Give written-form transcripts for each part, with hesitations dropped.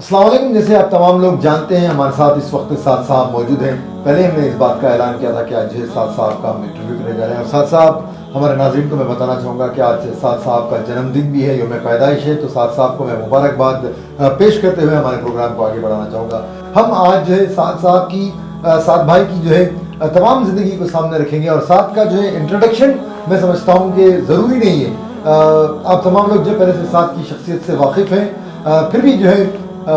السلام علیکم. جیسے آپ تمام لوگ جانتے ہیں ہمارے ساتھ اس وقت سعد صاحب موجود ہیں. پہلے ہم نے اس بات کا اعلان کیا تھا کہ آج سعد صاحب کا ہم انٹرویو کرنے جا رہے ہیں. اور سعد صاحب ہمارے ناظرین کو میں بتانا چاہوں گا کہ آج سعد صاحب کا جنم دن بھی ہے, یوم پیدائش ہے. تو سعد صاحب کو میں مبارکباد پیش کرتے ہوئے ہمارے پروگرام کو آگے بڑھانا چاہوں گا. ہم آج جو ہے سعد صاحب کی سعد بھائی کی جو ہے تمام زندگی کو سامنے رکھیں گے. اور سعد کا جو ہے انٹروڈکشن میں سمجھتا ہوں کہ ضروری نہیں ہے. آپ تمام لوگ جو پہلے سے سعد کی شخصیت سے واقف ہیں, پھر بھی جو ہے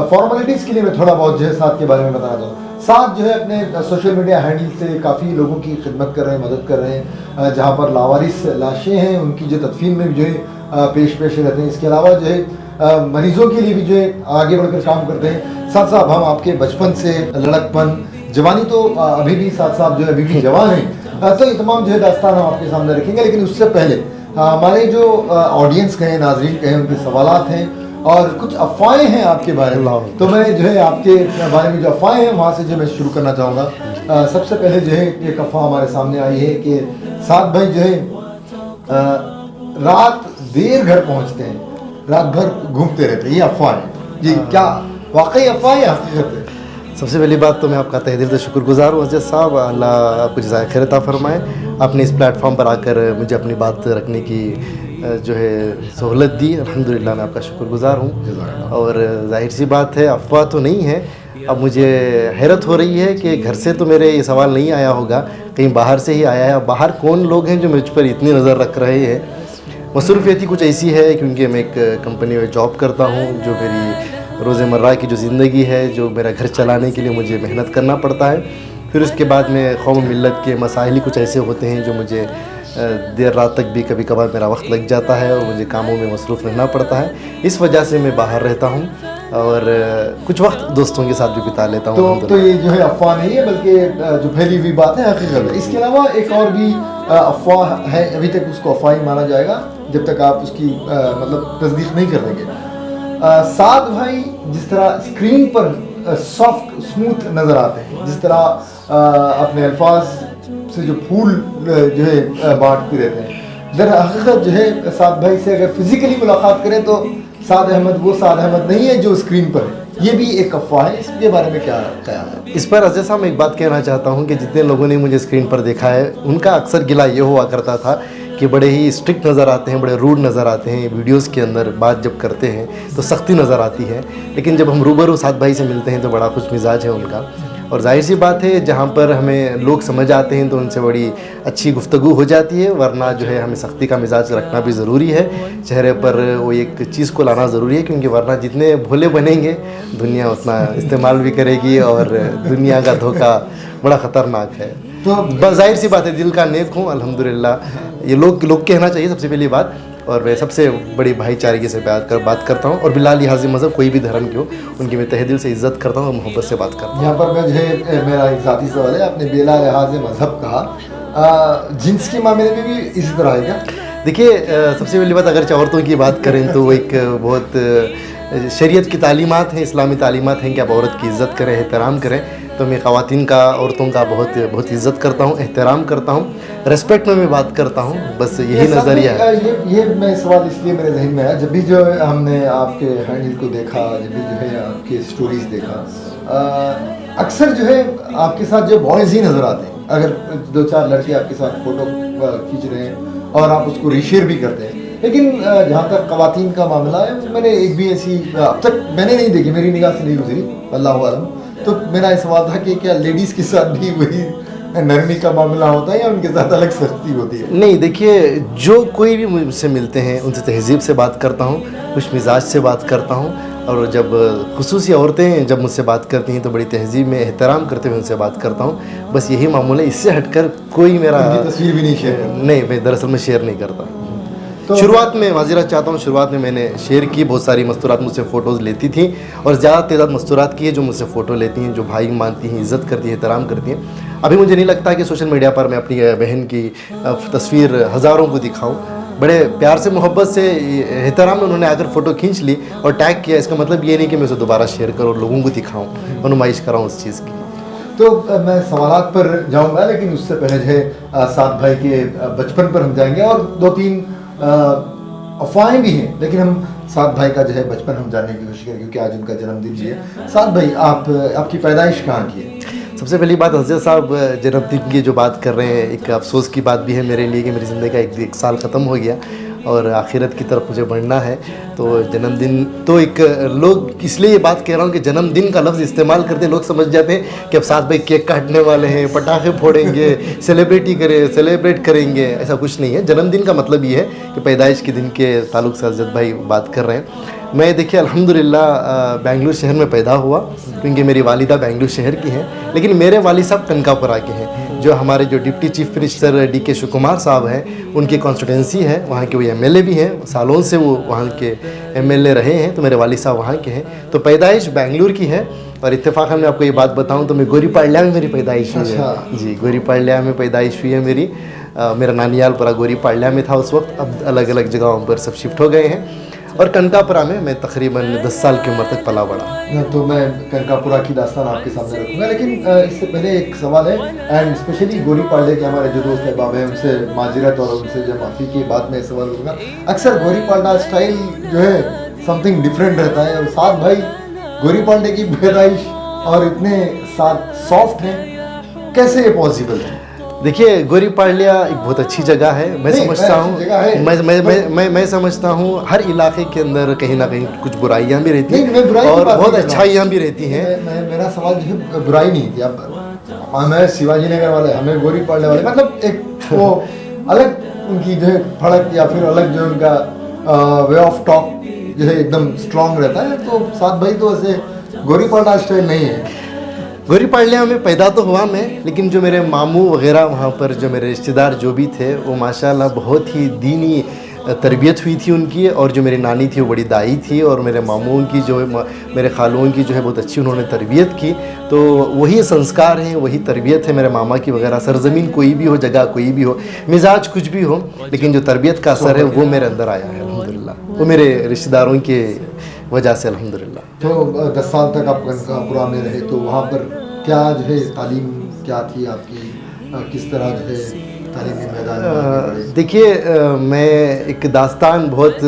فارمیلٹیز کے لیے میں تھوڑا بہت جو ہے سعد کے بارے میں بتانا چاہوں گا. سعد جو ہے اپنے سوشل میڈیا ہینڈل سے کافی لوگوں کی خدمت کر رہے ہیں, مدد کر رہے ہیں. جہاں پر لاوارث لاشیں ہیں ان کی جو تدفین میں بھی جو ہے پیش رہتے ہیں. اس کے علاوہ جو ہے مریضوں کے لیے بھی جو ہے آگے بڑھ کر کام کرتے ہیں. سعد صاحب, ہم آپ کے بچپن سے لڑکپن, جوانی تو ابھی بھی سعد صاحب جو ہے ابھی بھی جوان ہیں, تو یہ تمام جو ہے داستان ہم آپ کے سامنے رکھیں گے. لیکن اس سے پہلے ہمارے جو آڈینس کہیں, ناظرین کہیں, ان کے سوالات ہیں اور کچھ افواہیں ہیں آپ کے بارے میں. تو میں جو ہے آپ کے بارے میں جو افواہیں ہیں وہاں سے جو میں شروع کرنا چاہوں گا. سب سے پہلے جو ہے ایک افواہ ہمارے سامنے آئی ہے کہ سعد بھائی جو ہے رات دیر گھر پہنچتے ہیں, رات بھر گھومتے رہتے ہیں. یہ افواہ ہے جی, کیا واقعی افواہ یا حقیقت ہے؟ سب سے پہلی بات تو میں آپ کا تہ دل سے شکر گزار ہوں حضرت صاحب, اللہ آپ کو جزائے خیر عطا فرمائے. آپ نے اس پلیٹ فارم پر آ کر مجھے اپنی بات رکھنے کی جو ہے سہولت دی, الحمدللہ میں آپ کا شکر گزار ہوں. اور ظاہر سی بات ہے افواہ تو نہیں ہے. اب مجھے حیرت ہو رہی ہے کہ گھر سے تو میرے یہ سوال نہیں آیا ہوگا, کہیں باہر سے ہی آیا ہے. باہر کون لوگ ہیں جو مجھ پر اتنی نظر رکھ رہے ہیں؟ مصروفیت ہی کچھ ایسی ہے کیونکہ میں ایک کمپنی میں جاب کرتا ہوں, جو میری روزمرہ کی جو زندگی ہے, جو میرا گھر چلانے کے لیے مجھے محنت کرنا پڑتا ہے. پھر اس کے بعد میں قوم و ملت کے مسائل ہی کچھ ایسے ہوتے ہیں جو مجھے دیر رات تک بھی کبھی کبھار میرا وقت لگ جاتا ہے اور مجھے کاموں میں مصروف رہنا پڑتا ہے. اس وجہ سے میں باہر رہتا ہوں اور کچھ وقت دوستوں کے ساتھ بھی بتا لیتا ہوں. تو یہ جو ہے افواہ نہیں ہے بلکہ جو پھیلی ہوئی بات ہے حقیقت ہے. اس کے علاوہ ایک اور بھی افواہ ہے, ابھی تک اس کو افواہ ہی مانا جائے گا جب تک آپ اس کی مطلب تصدیق نہیں کر دیں گے. سعد بھائی جس طرح اسکرین پر سافٹ اسموتھ نظر آتے ہیں, جس طرح اپنے الفاظ سے جو پھول جو ہے بانٹتے رہتے ہیں, در حقیقت جو ہے سعد بھائی سے اگر فزیکلی ملاقات کریں تو سعد احمد وہ سعد احمد نہیں ہے جو اسکرین پر ہے. یہ بھی ایک افواہ ہے, اس کے بارے میں کیا خیال ہے؟ اس پر عزیز صاحب میں ایک بات کہنا چاہتا ہوں کہ جتنے لوگوں نے مجھے اسکرین پر دیکھا ہے ان کا اکثر گلہ یہ ہوا کرتا تھا کہ بڑے ہی اسٹرکٹ نظر آتے ہیں, بڑے روڈ نظر آتے ہیں. ویڈیوز کے اندر بات جب کرتے ہیں تو سختی نظر آتی ہے, لیکن جب ہم روبرو سعد بھائی سے ملتے ہیں تو بڑا خوش مزاج ہے ان کا. اور ظاہر سی بات ہے جہاں پر ہمیں لوگ سمجھ آتے ہیں تو ان سے بڑی اچھی گفتگو ہو جاتی ہے, ورنہ جو ہے ہمیں سختی کا مزاج رکھنا بھی ضروری ہے. چہرے پر وہ ایک چیز کو لانا ضروری ہے, کیونکہ ورنہ جتنے بھولے بنیں گے دنیا اتنا استعمال بھی کرے گی اور دنیا کا دھوکہ بڑا خطرناک ہے. تو بس ظاہر سی بات ہے دل کا نیک ہوں الحمدللہ, یہ لوگ کہنا چاہیے سب سے پہلی بات. اور میں سب سے بڑی بھائی چارگی سے بات کرتا ہوں, اور بلا لحاظ مذہب کوئی بھی دھرم کی ہو ان کی میں تہ دل سے عزت کرتا ہوں اور محبت سے بات کرتا ہوں. یہاں پر میں جو ہے میرا ایک ذاتی سوال ہے, آپ نے بلا لحاظ مذہب کہا, جنس کے معاملے میں بھی اسی طرح ہے کیا؟ دیکھیے سب سے پہلی بات اگر عورتوں کی بات کریں تو وہ ایک بہت شریعت کی تعلیمات ہیں, اسلامی تعلیمات ہیں کہ آپ عورت کی عزت کریں, احترام کریں. تو میں خواتین کا, عورتوں کا بہت عزت کرتا ہوں, احترام کرتا ہوں, ریسپیکٹ میں بات کرتا ہوں. بس یہی نظریہ ہے. یہ میں سوال اس لیے میرے ذہن میں آیا, جب بھی جو ہم نے آپ کے ہینڈل کو دیکھا, جب بھی جو ہے آپ کے اسٹوریز دیکھا, اکثر جو ہے آپ کے ساتھ جو بوائز ہی نظر آتے ہیں. اگر 2-4 لڑکے آپ کے ساتھ فوٹو کھینچ رہے ہیں اور آپ اس کو ریشیئر بھی کرتے ہیں, لیکن جہاں تک خواتین کا معاملہ ہے میں نے ایک بھی ایسی اب تک میں نے نہیں دیکھی, میری نگاہ سے نہیں گزری, اللہ عالم. تو میرا یہ سوال تھا کہ کیا لیڈیز کے ساتھ بھی وہی نرمی کا معاملہ ہوتا ہے یا ان کے ساتھ الگ سختی ہوتی ہے؟ نہیں, دیکھیے جو کوئی بھی مجھ سے ملتے ہیں ان سے تہذیب سے بات کرتا ہوں, خوش مزاج سے بات کرتا ہوں. اور جب خصوصی عورتیں جب مجھ سے بات کرتی ہیں تو بڑی تہذیب میں احترام کرتے ہوئے ان سے بات کرتا ہوں. بس یہی معمول ہے, اس سے ہٹ کر کوئی میرا تصویر بھی نہیں شیئر کرتا. نہیں, میں دراصل میں شیئر نہیں کرتا. شروعات میں معذرت چاہتا ہوں, شروعات میں نے شیئر کی, بہت ساری مستورات مجھ سے فوٹوز لیتی تھیں, اور زیادہ تعداد مستورات کی ہے جو مجھ سے فوٹو لیتی ہیں, جو بھائی مانتی ہیں, عزت کرتی ہیں, احترام کرتی ہیں. ابھی مجھے نہیں لگتا کہ سوشل میڈیا پر میں اپنی بہن کی تصویر ہزاروں کو دکھاؤں. بڑے پیار سے, محبت سے, احترام میں انہوں نے آ کر فوٹو کھینچ لی اور ٹیگ کیا. اس کا مطلب یہ نہیں کہ میں اسے دوبارہ شیئر کروں اور لوگوں کو دکھاؤں اور نمائش کراؤں اس چیز کی. تو میں سوالات پر جاؤں گا, لیکن اس سے پہلے جو ہے سعد بھائی کے بچپن پر ہم جائیں گے, اور 2-3 افواہیں بھی ہیں, لیکن ہم سعد بھائی کا جو ہے بچپن ہم جاننے کی کوشش کریں کیونکہ آج ان کا جنم دن بھی ہے. سعد بھائی آپ کی پیدائش کہاں کی ہے؟ سب سے پہلی بات حضرت صاحب جنم دن کی جو بات کر رہے ہیں ایک افسوس کی بات بھی ہے میرے لیے کہ میری زندگی کا ایک سال ختم ہو گیا اور آخرت کی طرف مجھے بڑھنا ہے. تو جنم دن تو ایک لوگ اس لیے یہ بات کہہ رہا ہوں کہ جنم دن کا لفظ استعمال کرتے لوگ سمجھ جاتے ہیں کہ اب سعد بھائی کیک کاٹنے والے ہیں, پٹاخے پھوڑیں گے, سیلیبریٹ کریں گے. ایسا کچھ نہیں ہے. جنم دن کا مطلب یہ ہے کہ پیدائش کے دن کے تعلق سے حضرت بھائی بات کر رہے ہیں. میں دیکھیے الحمدللہ بنگلور شہر میں پیدا ہوا کیونکہ میری والدہ بنگلور شہر کی ہیں, لیکن میرے والد صاحب کنکاپورہ کے ہیں جو ہمارے جو ڈپٹی چیف منسٹر ڈی کے شکمار صاحب ہیں ان کی کانسٹیٹوینسی ہے, وہاں کے وہ ایم ایل اے بھی ہیں, سالوں سے وہ وہاں کے ایم ایل اے رہے ہیں. تو میرے والد صاحب وہاں کے ہیں. تو پیدائش بنگلور کی ہے اور اتفاقاً میں آپ کو یہ بات بتاؤں تو میں گوری پاڑلیا میں میری پیدائش ہوئی ہے. جی گوری پاڑلیا میں پیدائش ہوئی ہے میری. میرا نانیال پورا گوری پاڑلیا میں تھا اس وقت, اب الگ الگ جگہوں پر سب شفٹ ہو گئے ہیں. اور کنکاپورہ میں تقریباً 10 سال کی عمر تک پلا بڑھا. تو میں کنکاپورہ کی داستان آپ کے سامنے رکھوں گا, لیکن اس سے پہلے ایک سوال ہے اینڈ اسپیشلی گوری پاڑلے کے ہمارے جو دوست احباب ہیں ان سے معذرت اور ان سے جو معافی کی بات میں سوال کروں گا. اکثر گوری پاڑلہ اسٹائل جو ہے سم تھنگ ڈفرینٹ رہتا ہے اور سعد بھائی گوری پاڑلے کی پیدائش اور اتنے سافٹ ہیں, کیسے یہ پاسبل ہے؟ دیکھیے گوری پاڑلیا ایک بہت اچھی جگہ ہے. میں سمجھتا ہوں میں سمجھتا ہوں ہر علاقے کے اندر کہیں نہ کہیں کچھ برائیاں بھی رہتی ہیں اور بہت اچھائیاں بھی رہتی ہیں. میرا سوال جو ہے برائی نہیں تھی. اب ہمیں شیواجی نگر والے, ہمیں گوری پاڑلے والے, مطلب ایک وہ الگ ان کی جو ہے پھڑک یا پھر الگ جو ان کا وے آف ٹاک جو ہے ایک دم اسٹرانگ رہتا ہے. تو سعد بھائی تو ایسے گوری پاڑلہ اسٹائل نہیں ہے. گوری پاڑلیا میں پیدا تو ہوا میں, لیکن جو میرے ماموں وغیرہ وہاں پر جو میرے رشتہ دار جو بھی تھے وہ ماشاءاللہ بہت ہی دینی تربیت ہوئی تھی ان کی. اور جو میری نانی تھی وہ بڑی دائی تھی اور میرے ماموں کی جو میرے خالوں کی جو ہے بہت اچھی انہوں نے تربیت کی. تو وہی سنسکار ہیں, وہی تربیت ہے میرے ماما کی وغیرہ. سرزمین کوئی بھی ہو, جگہ کوئی بھی ہو, مزاج کچھ بھی ہو, لیکن جو تربیت کا اثر ہے وہ میرے اندر آیا ہے الحمدللہ, وہ میرے رشتہ داروں کے وجہ سے الحمدللہ. تو 10 سال تک آپ کنکاپورہ میں رہے تو وہاں پر کیا جو ہے تعلیم کیا تھی آپ کی, کس طرح جو ہے تعلیمی میدان میں؟ دیکھیے میں ایک داستان بہت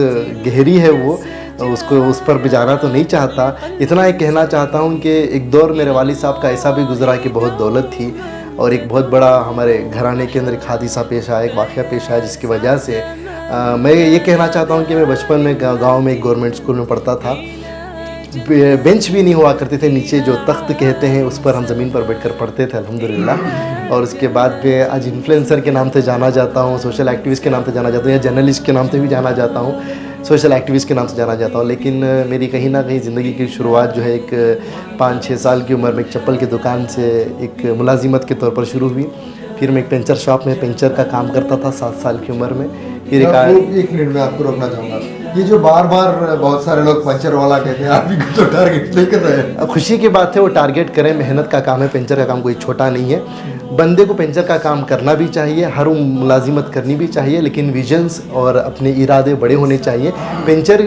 گہری ہے وہ, اس پر بھی جانا تو نہیں چاہتا. اتنا ہی کہنا چاہتا ہوں کہ ایک دور میرے والد صاحب کا ایسا بھی گزرا کہ بہت دولت تھی اور ایک بہت بڑا ہمارے گھرانے کے اندر ایک حادثہ پیش آیا, ایک واقعہ پیش آیا جس کی وجہ سے میں یہ کہنا چاہتا ہوں کہ میں بچپن میں گاؤں میں ایک گورنمنٹ اسکول میں پڑھتا تھا. بینچ بھی نہیں ہوا کرتے تھے, نیچے جو تخت کہتے ہیں اس پر ہم زمین پر بیٹھ کر پڑھتے تھے الحمدللہ. اور اس کے بعد میں آج انفلوئنسر کے نام سے جانا جاتا ہوں, سوشل ایکٹیوسٹ کے نام سے جانا جاتا ہوں, یا جرنلسٹ کے نام سے بھی جانا جاتا ہوں, سوشل ایکٹیوسٹ کے نام سے جانا جاتا ہوں. لیکن میری کہیں نہ کہیں زندگی کی شروعات جو ہے ایک 5-6 سال کی عمر میں ایک چپل کی دکان سے ایک ملازمت کے طور پر شروع ہوئی. پھر میں ایک پنچر شاپ میں پنچر کا کام کرتا تھا 7 سال کی عمر میں. پھر ایک منٹ میں آپ کو روکنا چاہوں گا, یہ جو بار بہت سارے لوگ پنچر والا کہتے ہیں, آپ بھی تو ٹارگیٹ لے کر رہے ہیں. خوشی کی بات ہے, وہ ٹارگیٹ کریں, محنت کا کام ہے. پنچر کا کام کوئی چھوٹا نہیں ہے. بندے کو پنچر کا کام کرنا بھی چاہیے, ہر ملازمت کرنی بھی چاہیے, لیکن ویژنس اور اپنے ارادے بڑے ہونے چاہیے. پنچر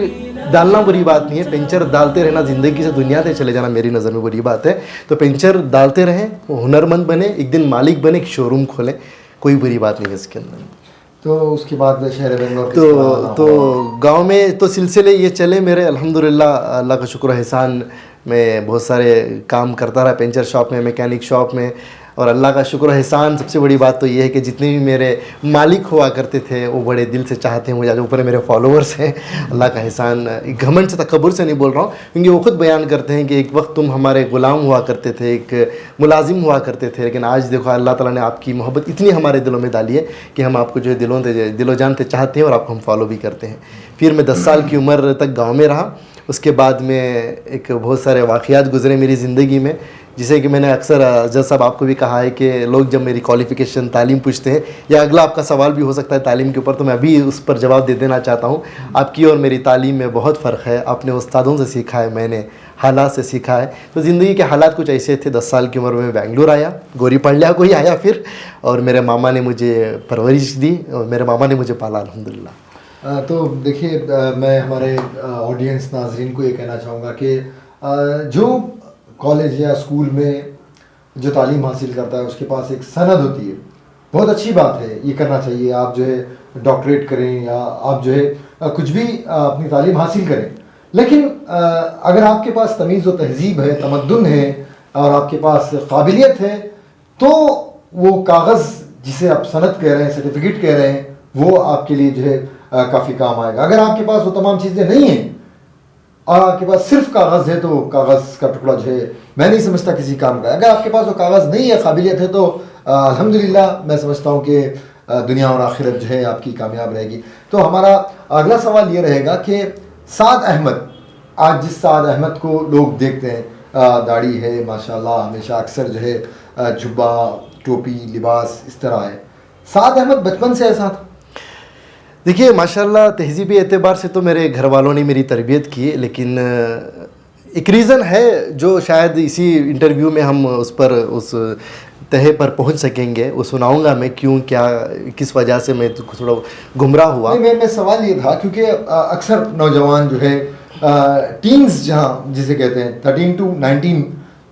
ڈالنا بری بات نہیں ہے, پنچر ڈالتے رہنا زندگی سے دنیا سے چلے جانا میری نظر میں بری بات ہے. تو پنچر ڈالتے رہیں, ہنرمند بنے, ایک دن مالک بنے, ایک شو روم کھولیں, کوئی بری بات نہیں ہے اس کے اندر. تو اس کے بعد شہر بنگلور تو گاؤں میں تو سلسلے یہ چلے میرے الحمدللہ, اللہ کا شکر و احسان. میں بہت سارے کام کرتا رہا, پنچر شاپ میں, میکینک شاپ میں, اور اللہ کا شکر و احسان. سب سے بڑی بات تو یہ ہے کہ جتنے بھی میرے مالک ہوا کرتے تھے وہ بڑے دل سے چاہتے ہیں مجھے. اوپر میرے فالوورس ہیں, اللہ کا احسان. گھمنڈ سے تکبر سے نہیں بول رہا ہوں, کیونکہ وہ خود بیان کرتے ہیں کہ ایک وقت تم ہمارے غلام ہوا کرتے تھے, ایک ملازم ہوا کرتے تھے, لیکن آج دیکھو اللہ تعالیٰ نے آپ کی محبت اتنی ہمارے دلوں میں ڈالی ہے کہ ہم آپ کو جو ہے دل و جان سے چاہتے ہیں اور آپ کو ہم فالو بھی کرتے ہیں. پھر میں 10 سال کی عمر تک گاؤں میں رہا. اس کے بعد میں ایک بہت سارے واقعات گزرے میری زندگی میں, جسے کہ میں نے اکثر جج صاحب آپ کو بھی کہا ہے کہ لوگ جب میری کوالیفیکیشن تعلیم پوچھتے ہیں, یا اگلا آپ کا سوال بھی ہو سکتا ہے تعلیم کے اوپر, تو میں ابھی اس پر جواب دے دینا چاہتا ہوں. آپ کی اور میری تعلیم میں بہت فرق ہے. آپ نے استادوں سے سیکھا ہے, میں نے حالات سے سیکھا ہے. تو زندگی کے حالات کچھ ایسے تھے. 10 سال کی عمر میں بنگلور آیا, گوری پاڑلیا کو ہی آیا پھر, اور میرے ماما نے مجھے پرورش دی اور میرے ماما نے مجھے پالا الحمدللہ. تو دیکھیے میں ہمارے آڈینس ناظرین کو یہ کہنا چاہوں گا کہ جو کالج یا اسکول میں جو تعلیم حاصل کرتا ہے اس کے پاس ایک سند ہوتی ہے بہت اچھی بات ہے, یہ کرنا چاہیے. آپ جو ہے ڈاکٹریٹ کریں یا آپ جو ہے کچھ بھی اپنی تعلیم حاصل کریں, لیکن اگر آپ کے پاس تمیز و تہذیب ہے, تمدن ہے اور آپ کے پاس قابلیت ہے, تو وہ کاغذ جسے آپ سند کہہ رہے ہیں, سرٹیفکیٹ کہہ رہے ہیں, وہ آپ کے لیے جو ہے کافی کام آئے گا. اگر آپ کے پاس وہ تمام چیزیں نہیں ہیں اور آپ کے پاس صرف کاغذ ہے, تو کاغذ کا ٹکڑا جو ہے میں نہیں سمجھتا کسی کام کا. اگر آپ کے پاس وہ کاغذ نہیں ہے, قابلیت ہے, تو الحمدللہ میں سمجھتا ہوں کہ دنیا اور آخرت جو ہے آپ کی کامیاب رہے گی. تو ہمارا اگلا سوال یہ رہے گا کہ سعد احمد, آج جس سعد احمد کو لوگ دیکھتے ہیں, داڑھی ہے ماشاءاللہ, ہمیشہ اکثر جو ہے جبہ, ٹوپی, لباس اس طرح ہے, سعد احمد بچپن سے ایسا تھا؟ دیکھیے ماشاءاللہ تہذیبی اعتبار سے تو میرے گھر والوں نے میری تربیت کی, لیکن ایک ریزن ہے جو شاید اسی انٹرویو میں ہم اس پر اس تہے پر پہنچ سکیں گے, وہ سناؤں گا میں کیوں, کیا, کس وجہ سے میں تھوڑا گمراہ ہوا. میں سوال یہ تھا کیونکہ اکثر نوجوان جو ہے ٹینز جہاں جسے کہتے ہیں 13 to 19,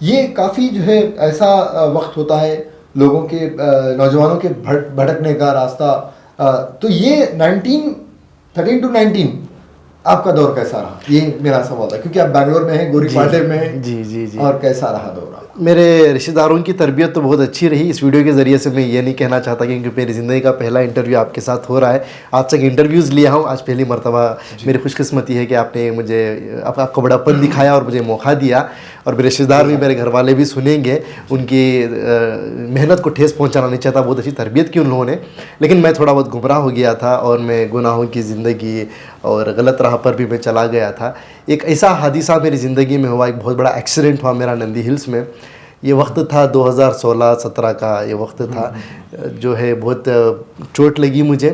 یہ کافی جو ہے ایسا وقت ہوتا ہے لوگوں کے, نوجوانوں کے بھٹکنے کا راستہ. تو یہ 13 to 19 آپ کا دور کیسا رہا, یہ میرا سوال تھا, کیونکہ آپ بنگلور میں ہیں, گوری پاٹے میں ہیں, جی, اور کیسا رہا دور آپ؟ میرے رشتہ داروں کی تربیت تو بہت اچھی رہی. اس ویڈیو کے ذریعے سے میں یہ نہیں کہنا چاہتا کیونکہ میری زندگی کا پہلا انٹرویو آپ کے ساتھ ہو رہا ہے. آج تک انٹرویوز لیا ہوں, آج پہلی مرتبہ میری خوش قسمتی ہے کہ آپ نے مجھے آپ کا بڑاپن دکھایا اور مجھے موقع دیا. اور میرے رشتہ دار بھی, میرے گھر والے بھی سنیں گے, ان کی محنت کو ٹھیس پہنچانا نہیں چاہتا, بہت اچھی تربیت کی ان لوگوں نے, لیکن میں تھوڑا بہت گمراہ ہو گیا تھا اور میں گناہوں کی زندگی اور غلط راہ پر بھی میں چلا گیا تھا. ایک ایسا حادثہ میری زندگی میں ہوا, ایک بہت بڑا ایکسیڈنٹ ہوا میرا نندی ہلز میں. یہ وقت تھا 2016-17 کا یہ وقت تھا, جو ہے بہت چوٹ لگی مجھے.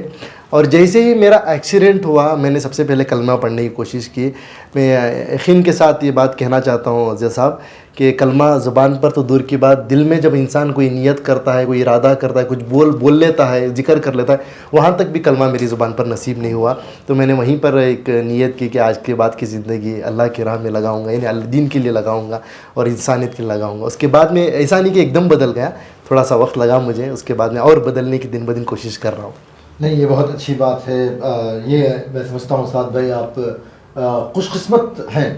اور جیسے ہی میرا ایکسیڈنٹ ہوا, میں نے سب سے پہلے کلمہ پڑھنے کی کوشش کی. میں یقین کے ساتھ یہ بات کہنا چاہتا ہوں عزیز صاحب کہ کلمہ زبان پر تو دور کی بات, دل میں جب انسان کوئی نیت کرتا ہے, کوئی ارادہ کرتا ہے, کچھ بول لیتا ہے, ذکر کر لیتا ہے, وہاں تک بھی کلمہ میری زبان پر نصیب نہیں ہوا. تو میں نے وہیں پر ایک نیت کی کہ آج کے بعد کی زندگی اللہ کی راہ میں لگاؤں گا, یعنی اللہ دین کے لیے لگاؤں گا اور انسانیت کے لیے لگاؤں گا. اس کے بعد میں ایسا نہیں کہ ایک دم بدل گیا, تھوڑا سا وقت لگا مجھے, اس کے بعد میں اور بدلنے کی دن بدن کوشش کر رہا ہوں. نہیں, یہ بہت اچھی بات ہے. یہ میں سمجھتا ہوں سعد بھائی آپ خوش قسمت ہیں,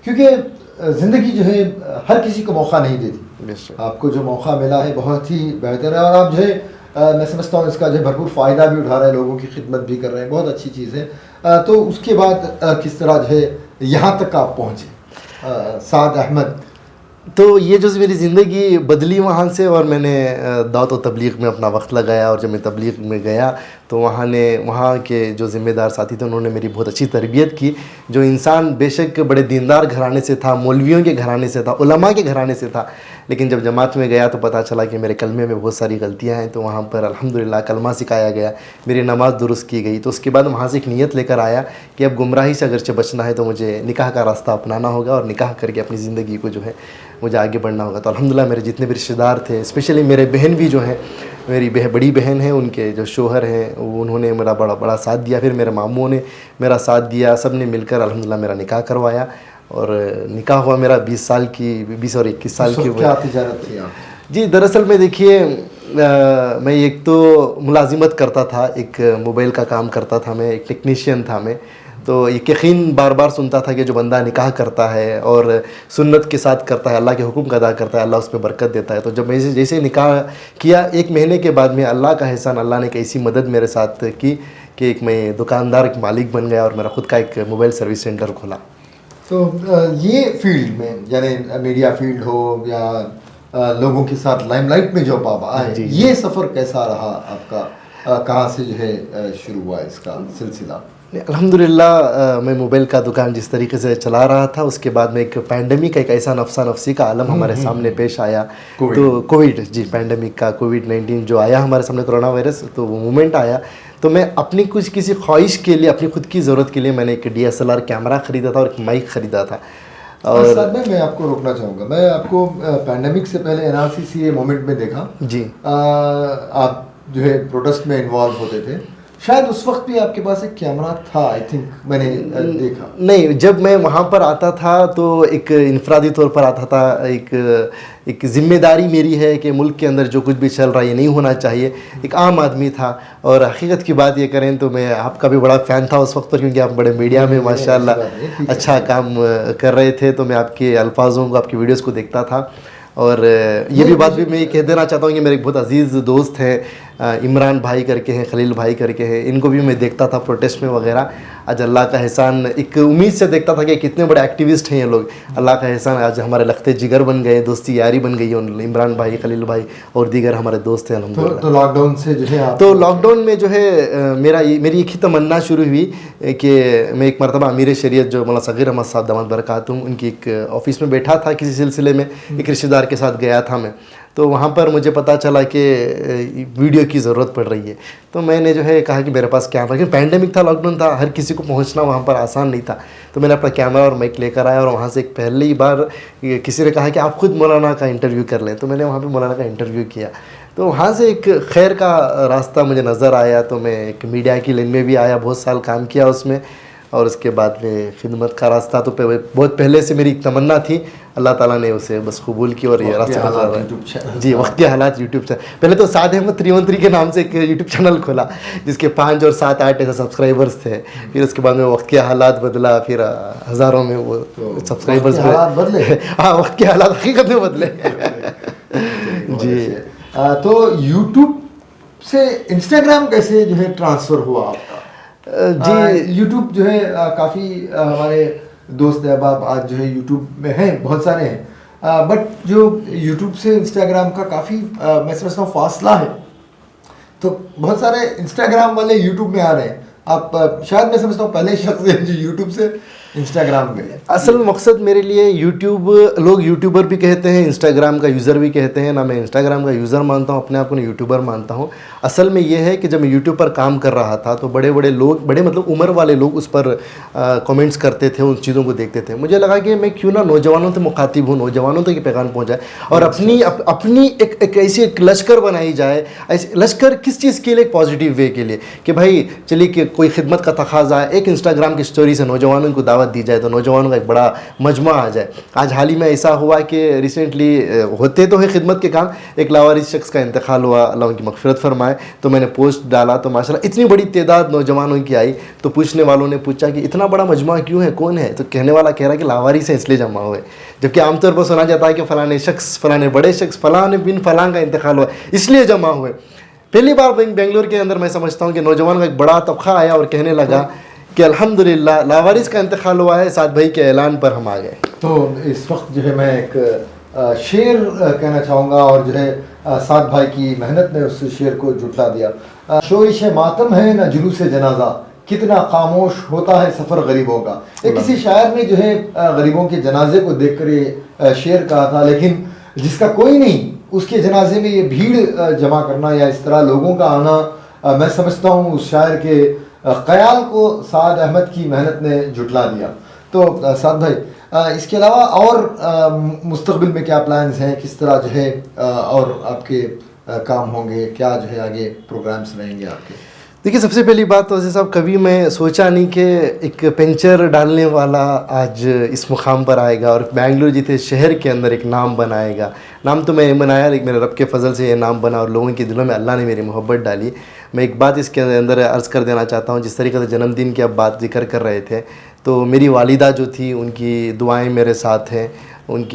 کیونکہ زندگی جو ہے ہر کسی کو موقع نہیں دیتی. آپ کو جو موقع ملا ہے بہت ہی بہتر ہے, اور آپ جو ہے میں سمجھتا ہوں اس کا جو ہے بھرپور فائدہ بھی اٹھا رہے ہیں, لوگوں کی خدمت بھی کر رہے ہیں, بہت اچھی چیز ہے. تو اس کے بعد کس طرح جو ہے یہاں تک آپ پہنچے سعد احمد؟ تو یہ جو میری زندگی بدلی وہاں سے, اور میں نے دعوت و تبلیغ میں اپنا وقت لگایا. اور جب میں تبلیغ میں گیا تو وہاں کے جو ذمہ دار ساتھی تھے انہوں نے میری بہت اچھی تربیت کی. جو انسان بے شک بڑے دیندار گھرانے سے تھا, مولویوں کے گھرانے سے تھا, علماء کے گھرانے سے تھا, لیکن جب جماعت میں گیا تو پتہ چلا کہ میرے کلمے میں بہت ساری غلطیاں ہیں. تو وہاں پر الحمدللہ کلمہ سکھایا گیا, میری نماز درست کی گئی. تو اس کے بعد وہاں سے ایک نیت لے کر آیا کہ اب گمراہی سے اگرچہ بچنا ہے تو مجھے نکاح کا راستہ اپنانا ہوگا, اور نکاح کر کے اپنی زندگی کو جو ہے مجھے آگے بڑھنا ہوگا. تو الحمدللہ میرے جتنے بھی رشتہ دار تھے, اسپیشلی میرے بہن بھی جو ہیں, میری بڑی بہن ہیں, ان کے جو شوہر ہیں انہوں نے میرا بڑا ساتھ دیا. پھر میرے ماموں نے میرا ساتھ دیا, سب نے مل کر الحمدللہ میرا نکاح کروایا. اور نکاح ہوا میرا 20 اور 21 سال کی. کیا تجارت تھی آپ؟ جی دراصل میں دیکھیے میں ایک تو ملازمت کرتا تھا, ایک موبائل کا کام کرتا تھا, میں ایک ٹیکنیشین تھا میں. تو ایک یقین بار بار سنتا تھا کہ جو بندہ نکاح کرتا ہے اور سنت کے ساتھ کرتا ہے, اللہ کے حکم کا ادا کرتا ہے, اللہ اس پہ برکت دیتا ہے. تو جب میں جیسے نکاح کیا, 1 مہینے کے بعد میں اللہ کا احسان, اللہ نے ایک ایسی مدد میرے ساتھ کی کہ ایک میں دکاندار ایک مالک بن گیا اور میرا خود کا ایک موبائل سروس سینٹر کھولا. تو یہ فیلڈ میں یعنی میڈیا فیلڈ ہو یا لوگوں کے ساتھ لائم لائٹ میں جو آپ آئے, یہ سفر کیسا رہا آپ کا, کہاں سے جو ہے شروع ہوا اس کا سلسلہ؟ الحمدللہ میں موبائل کا دکان جس طریقے سے چلا رہا تھا, اس کے بعد میں ایک پینڈیمک, ایک ایسا نفسا نفسی کا عالم ہمارے سامنے پیش آیا. تو کووڈ, جی پینڈیمک کا کووڈ-19 جو آیا ہمارے سامنے, کرونا وائرس, تو وہ مومنٹ آیا. تو میں اپنی کسی خواہش کے لیے, اپنی خود کی ضرورت کے لیے میں نے ایک DSLR کیمرہ خریدا تھا اور ایک مائک خریدا تھا. اور ساتھ میں آپ کو روکنا چاہوں گا, میں آپ کو پینڈیمک سے پہلے NRCC مومنٹ میں دیکھا. جی آپ جو ہے پروٹیسٹ میں انوالو ہوتے تھے, شاید اس وقت بھی آپ کے پاس ایک کیمرہ تھا، آئی تھنک میں نے دیکھا. نہیں، جب میں وہاں پر آتا تھا تو ایک انفرادی طور پر آتا تھا. ایک ذمہ داری میری ہے کہ ملک کے اندر جو کچھ بھی چل رہا ہے یہ نہیں ہونا چاہیے. ایک عام آدمی تھا. اور حقیقت کی بات یہ کریں تو میں آپ کا بھی بڑا فین تھا اس وقت پر، کیونکہ آپ بڑے میڈیا میں ماشاء اللہ اچھا کام کر رہے تھے. تو میں آپ کے الفاظوں کو، آپ کی ویڈیوز کو دیکھتا تھا. اور یہ بھی بات بھی میں کہہ دینا چاہتا ہوں کہ میرے ایک بہت عزیز دوست ہیں عمران بھائی کر کے ہیں، خلیل بھائی کر کے ہیں، ان کو بھی میں دیکھتا تھا پروٹیسٹ میں وغیرہ. آج اللہ کا احسان، ایک امید سے دیکھتا تھا کہ کتنے بڑے ایکٹیوسٹ ہیں یہ لوگ. اللہ کا احسان آج ہمارے لختے جگر بن گئے، دوستی یاری بن گئی. عمران بھائی، خلیل بھائی اور دیگر ہمارے دوست ہیں الحمدللہ. تو لاک ڈاؤن سے جو ہے تو لاک ڈاؤن میں جو ہے میری ایک ہی تمنا شروع ہوئی کہ میں ایک مرتبہ امیر شریعت جو مولانا صغیر احمد صاحب دامت برکاتہم ان کی ایک آفس میں بیٹھا تھا، کسی سلسلے میں ایک رشتہ دار کے ساتھ گیا تھا میں. تو وہاں پر مجھے پتہ چلا کہ ویڈیو کی ضرورت پڑ رہی ہے. تو میں نے جو ہے کہا کہ میرے پاس کیمرہ، کیونکہ پینڈیمک تھا، لاک ڈاؤن تھا، ہر کسی کو پہنچنا وہاں پر آسان نہیں تھا. تو میں نے اپنا کیمرہ اور مائک لے کر آیا، اور وہاں سے ایک پہلی بار کسی نے کہا کہ آپ خود مولانا کا انٹرویو کر لیں. تو میں نے وہاں پہ مولانا کا انٹرویو کیا. تو وہاں سے ایک خیر کا راستہ مجھے نظر آیا. تو میں ایک میڈیا کی لائن میں بھی آیا، بہت سال کام کیا اس میں. اور اس کے بعد میں خدمت کا راستہ تو بہت پہلے سے میری ایک تمنا تھی. اللہ تعالیٰ نے اسے بس قبول کی اور یہ راستہ نظر آ رہا ہے. جی، وقت کے حالات یوٹیوب چینل. پہلے تو سعد احمد 313 کے نام سے ایک یوٹیوب چینل کھولا جس کے 5 اور 7 8 ایسے سبسکرائبرز تھے. پھر اس کے بعد میں وقت کے حالات بدلا، پھر ہزاروں میں وہ سبسکرائبرز بدلے. ہاں، وقت کے حالات حقیقت میں بدلے. جی. تو یوٹیوب سے انسٹاگرام کیسے جو ہے ٹرانسفر ہوا آپ کا؟ جی، یوٹیوب جو ہے کافی ہمارے دوست احباب آج جو ہے یوٹیوب میں ہیں، بہت سارے ہیں، بٹ جو یوٹیوب سے انسٹاگرام کا کافی میں سمجھتا ہوں فاصلہ ہے. تو بہت سارے انسٹاگرام والے یوٹیوب میں آ رہے ہیں. آپ شاید میں سمجھتا ہوں پہلے شخص ہیں جو یوٹیوب سے انسٹاگرام میں. اصل مقصد میرے لیے یوٹیوب، لوگ یوٹیوبر بھی کہتے ہیں، انسٹاگرام کا یوزر بھی کہتے ہیں. نہ میں انسٹاگرام کا یوزر مانتا ہوں اپنے آپ کو، نہ یوٹیوبر مانتا ہوں. اصل میں یہ ہے کہ جب میں یوٹیوب پر کام کر رہا تھا تو بڑے بڑے لوگ، بڑے مطلب عمر والے لوگ اس پر کامنٹس کرتے تھے، ان چیزوں کو دیکھتے تھے. مجھے لگا کہ میں کیوں نہ نوجوانوں سے مخاطب ہوں، نوجوانوں تک یہ پیغام پہنچائے اور اپنی ایک ایسی ایک لشکر بنائی جائے. لشکر کس چیز کے لیے؟ ایک پازیٹیو وے کے لیے کہ بھائی چلیے کہ کوئی خدمت کا تقاضا ہے، ایک انسٹاگرام کی اسٹوری سے نوجوانوں کو دعوت دی جائے تو نوجوانوں کا ایک بڑا مجمع آ جائے. آج حال ہی میں ایسا ہوا کہ ریسنٹلی ہوتے تو ہے خدمت کے کام، ایک لاوارث شخص کا انتقال ہوا، اللہ ان کی مغفرت فرمائے. تو میں نے پوسٹ ڈالا تو ماشاءاللہ اتنی بڑی تعداد نوجوانوں کی آئی. تو پوچھنے والوں نے پوچھا کہ اتنا بڑا مجمع کیوں ہے، کون ہے؟ تو کہنے والا کہہ رہا کہ لاوارث ہیں اس لیے جمع ہوئے. جبکہ عام طور پر سنا جاتا ہے کہ فلاں شخص، فلاں بڑے شخص، فلاں بن فلاں کا انتقال ہوا اس لیے جمع ہوئے. پہلی بار بنگلور کے اندر میں سمجھتا ہوں کہ نوجوانوں کا ایک بڑا طبقہ آیا اور کہنے لگا کہ الحمدللہ لاوارث کا انتقال ہوا ہے، سعد بھائی کے اعلان پر ہم آ گئے. تو اس وقت جو ہے میں ایک شعر کہنا چاہوں گا، اور جو ہے سعد بھائی کی محنت نے اس شعر کو جھٹلا دیا. شورش ماتم ہے نہ جلوس جنازہ، کتنا خاموش ہوتا ہے سفر غریبوں کا. ایک کسی شاعر نے جو ہے غریبوں کے جنازے کو دیکھ کر یہ شعر کہا تھا، لیکن جس کا کوئی نہیں اس کے جنازے میں یہ بھیڑ جمع کرنا یا اس طرح لوگوں کا آنا، میں سمجھتا ہوں اس شاعر کے خیال کو سعد احمد کی محنت نے جھٹلا دیا. تو سعد بھائی، اس کے علاوہ اور مستقبل میں کیا پلانز ہیں، کس طرح جو ہے اور آپ کے کام ہوں گے، کیا جو ہے آگے پروگرامز رہیں گے آپ کے؟ دیکھیے، سب سے پہلی بات تو عزیز صاحب، کبھی میں سوچا نہیں کہ ایک پنچر ڈالنے والا آج اس مقام پر آئے گا اور بنگلور جیتے شہر کے اندر ایک نام بنائے گا. نام تو میں بنایا، لیکن میرے رب کے فضل سے یہ نام بنا اور لوگوں کے دلوں میں اللہ نے میری محبت ڈالی. میں ایک بات اس کے اندر عرض کر دینا چاہتا ہوں. جس طریقے سے جنم دن کی اب بات ذکر کر رہے تھے، تو میری والدہ جو تھی ان کی دعائیں میرے ساتھ ہیں،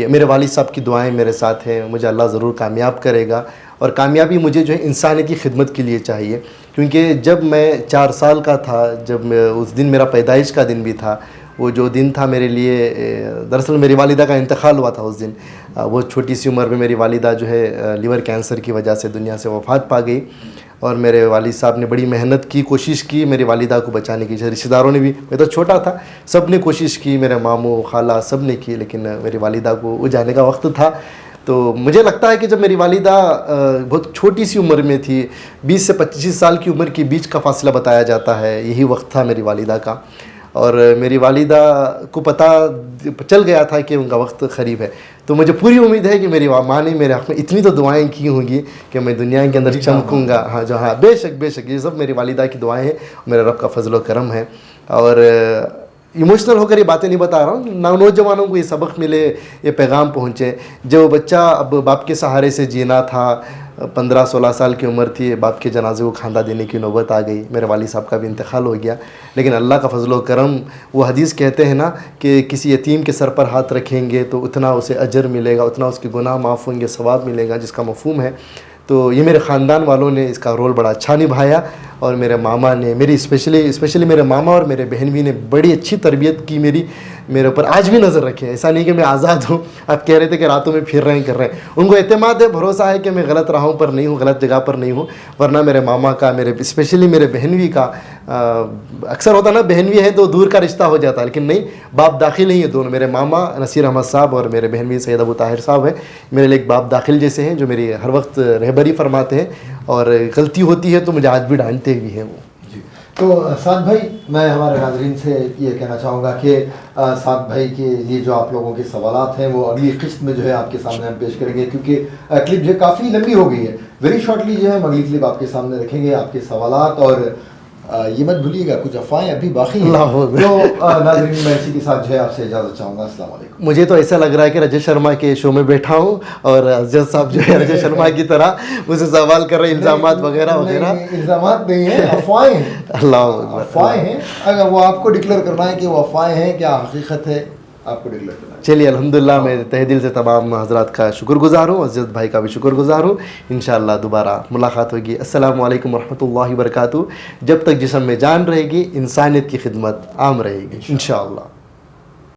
میرے والد صاحب کی دعائیں میرے ساتھ ہیں. مجھے اللہ ضرور کامیاب کرے گا، اور کامیابی مجھے جو ہے انسانیت کی خدمت کے لیے چاہیے. کیونکہ جب میں 4 سال کا تھا، جب اس دن میرا پیدائش کا دن بھی تھا، وہ جو دن تھا میرے لیے، دراصل میری والدہ کا انتقال ہوا تھا اس دن. وہ چھوٹی سی عمر میں میری والدہ جو ہے لیور کینسر کی وجہ سے دنیا سے وفات پا گئی. اور میرے والد صاحب نے بڑی محنت کی، کوشش کی میری والدہ کو بچانے کی. رشتہ داروں نے بھی، میں تو چھوٹا تھا، سب نے کوشش کی، میرے ماموں خالہ سب نے کی، لیکن میری والدہ کو وہ جانے کا وقت تھا. تو مجھے لگتا ہے کہ جب میری والدہ بہت چھوٹی سی عمر میں تھی، 20 سے 25 سال کی عمر کے بیچ کا فاصلہ بتایا جاتا ہے، یہی وقت تھا میری والدہ کا. اور میری والدہ کو پتہ چل گیا تھا کہ ان کا وقت قریب ہے. تو مجھے پوری امید ہے کہ میری ماں نے میرے حق میں اتنی تو دعائیں کی ہوں گی کہ میں دنیا کے اندر چمکوں گا. ہاں بے شک یہ سب میری والدہ کی دعائیں ہیں, میرے رب کا فضل و کرم ہے. اور ایموشنل ہو کر یہ باتیں نہیں بتا رہا ہوں, نوجوانوں کو یہ سبق ملے, یہ پیغام پہنچے. جو بچہ اب باپ کے سہارے سے جینا تھا, 15-16 سال کی عمر تھی, باپ کے جنازے کو کھاندہ دینے کی نوبت آ گئی. میرے والد صاحب کا بھی انتقال ہو گیا, لیکن اللہ کا فضل و کرم, وہ حدیث کہتے ہیں نا کہ کسی یتیم کے سر پر ہاتھ رکھیں گے تو اتنا اسے اجر ملے گا, اتنا اس کے گناہ معاف ہوں گے, ثواب ملے گا, جس کا مفہوم ہے. تو یہ میرے خاندان والوں نے اس کا رول بڑا اچھا نبھایا, اور میرے ماما نے میری اسپیشلی میرے ماما اور میرے بہن بھی نے بڑی اچھی تربیت کی میرے اوپر. آج بھی نظر رکھے, ایسا نہیں کہ میں آزاد ہوں. آپ کہہ رہے تھے کہ راتوں میں پھر رہے ہیں کر رہے ہیں, ان کو اعتماد ہے, بھروسہ ہے کہ میں غلط راہوں پر نہیں ہوں, غلط جگہ پر نہیں ہوں. ورنہ میرے ماما کا, اسپیشلی میرے بہنوی کا, اکثر ہوتا نا بہنوی ہے تو دور کا رشتہ ہو جاتا ہے, لیکن نہیں, باپ داخل نہیں ہے دونوں. میرے ماما نصیر احمد صاحب اور میرے بہنوی سید ابو طاہر صاحب ہیں, میرے لیے ایک باپ داخل جیسے ہیں, جو میری ہر وقت رہبری فرماتے ہیں, اور غلطی ہوتی ہے تو مجھے آج بھی ڈانٹتے بھی ہیں وہ. تو سعد بھائی, میں ہمارے ناظرین سے یہ کہنا چاہوں گا کہ سعد بھائی کے لیے جو آپ لوگوں کے سوالات ہیں وہ اگلی قسط میں جو ہے آپ کے سامنے ہم پیش کریں گے, کیونکہ کلپ جو ہے کافی لمبی ہو گئی ہے. ویری شارٹلی جو ہے ہم اگلی کلپ آپ کے سامنے رکھیں گے, آپ کے سوالات. اور یہ مت بھولیے گا کچھ افواہیں ابھی باقی ہیں. تو ناظرین, میں اسی کے ساتھ جو ہے آپ سے اجازت چاہوں گا. السلام علیکم. مجھے تو ایسا لگ رہا ہے کہ رجت شرما کے شو میں بیٹھا ہوں اور اجز صاحب جو ہے رجت شرما کی طرح مجھے سوال کر رہے ہیں, الزامات وغیرہ وغیرہ. الزامات نہیں ہیں, افواہیں ہیں. اللہ افواہیں ہیں, اگر وہ آپ کو ڈکلیئر کرنا ہے کہ وہ افواہیں ہیں کیا حقیقت ہے, آپ کو ڈکلیئر کرنا ہے. چلیے الحمدللہ, میں تہ دل سے تمام حضرات کا شکر گزار ہوں, عزت بھائی کا بھی شکر گزار ہوں. انشاءاللہ دوبارہ ملاقات ہوگی. السلام علیکم ورحمۃ اللہ وبرکاتہ. جب تک جسم میں جان رہے گی, انسانیت کی خدمت عام رہے گی انشاءاللہ.